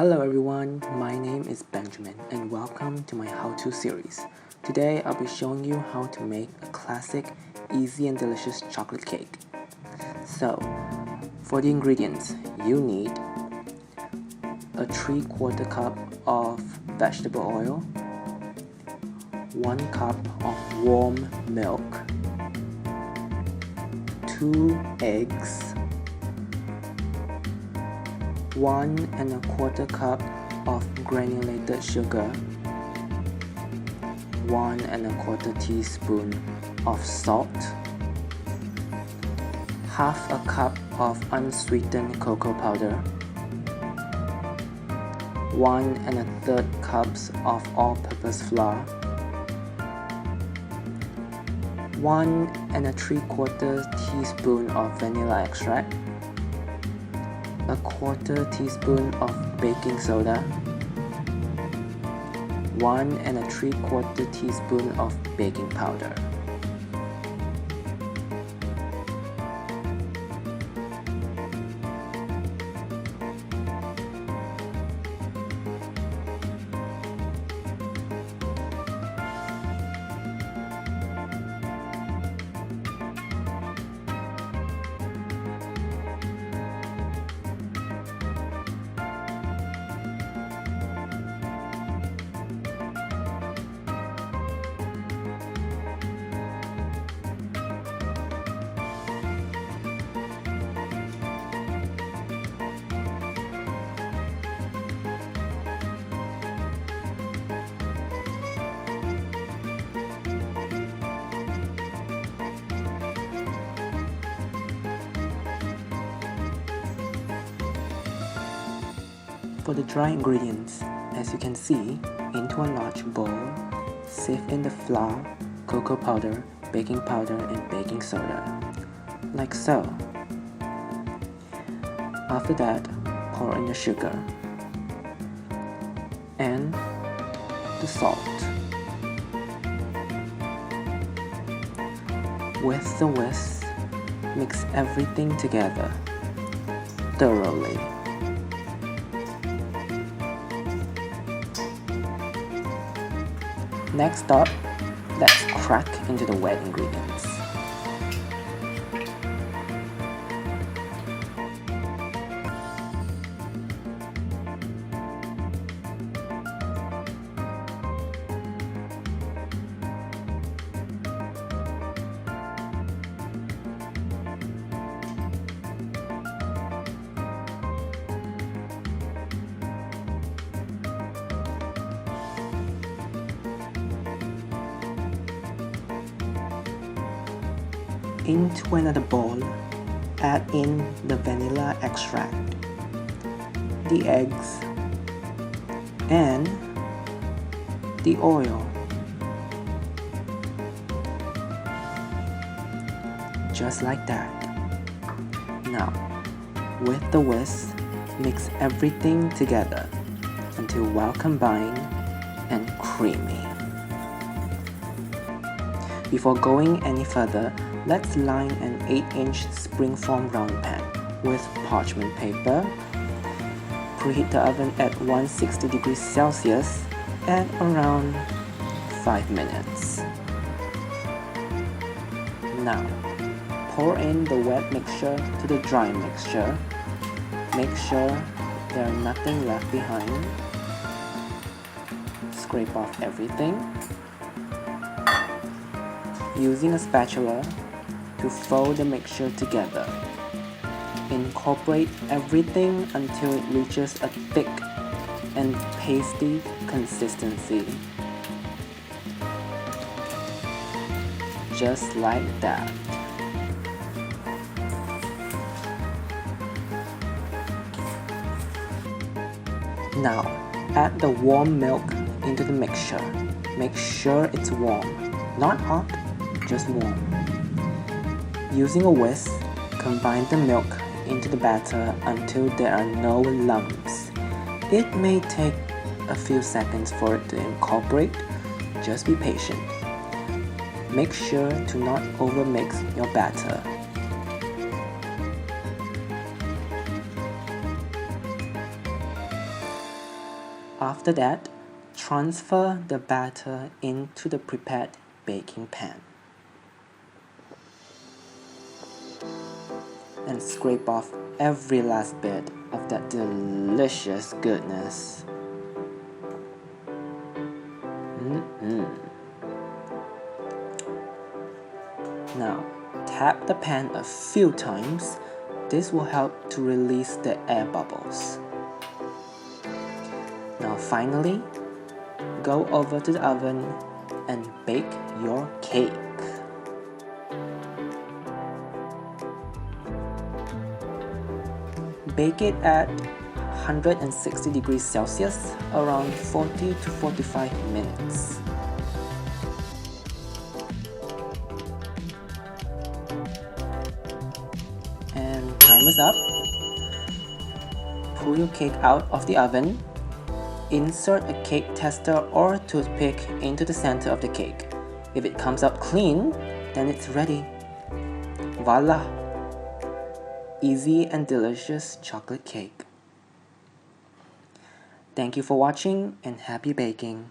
Hello everyone, my name is Benjamin and welcome to my how-to series. Today I'll be showing you how to make a classic, easy and delicious chocolate cake. So, for the ingredients, you need a 3/4 cup of vegetable oil, 1 cup of warm milk, 2 eggs, 1¼ cup of granulated sugar, 1¼ teaspoon of salt, half a cup of unsweetened cocoa powder, 1⅓ cups of all-purpose flour, 1¾ teaspoon of vanilla extract, 1/4 teaspoon of baking soda, 1¾ teaspoon of baking powder. For the dry ingredients, as you can see, into a large bowl, sieve in the flour, cocoa powder, baking powder, and baking soda, like so. After that, pour in the sugar and the salt. With the whisk, mix everything together thoroughly. Next up, let's crack into the wet ingredients. Into another bowl, add in the vanilla extract, the eggs, and the oil. Just like that. Now, with the whisk, mix everything together until well combined and creamy. Before going any further, let's line an 8-inch springform round pan with parchment paper. Preheat the oven at 160 degrees Celsius at around 5 minutes. Now, pour in the wet mixture to the dry mixture. Make sure there is nothing left behind. Scrape off everything. Using a spatula to fold the mixture together. Incorporate everything until it reaches a thick and pasty consistency. Just like that. Now, add the warm milk into the mixture. Make sure it's warm, not hot, just warm. Using a whisk, combine the milk into the batter until there are no lumps. It may take a few seconds for it to incorporate. Just be patient. Make sure to not overmix your batter. After that, transfer the batter into the prepared baking pan and scrape off every last bit of that delicious goodness. Now, tap the pan a few times. This will help to release the air bubbles. Now finally, go over to the oven and bake your cake. Bake it at 160 degrees Celsius around 40 to 45 minutes. And time is up. Pull your cake out of the oven. Insert a cake tester or toothpick into the center of the cake. If it comes out clean, then it's ready. Voila! Easy and delicious chocolate cake. Thank you for watching and happy baking.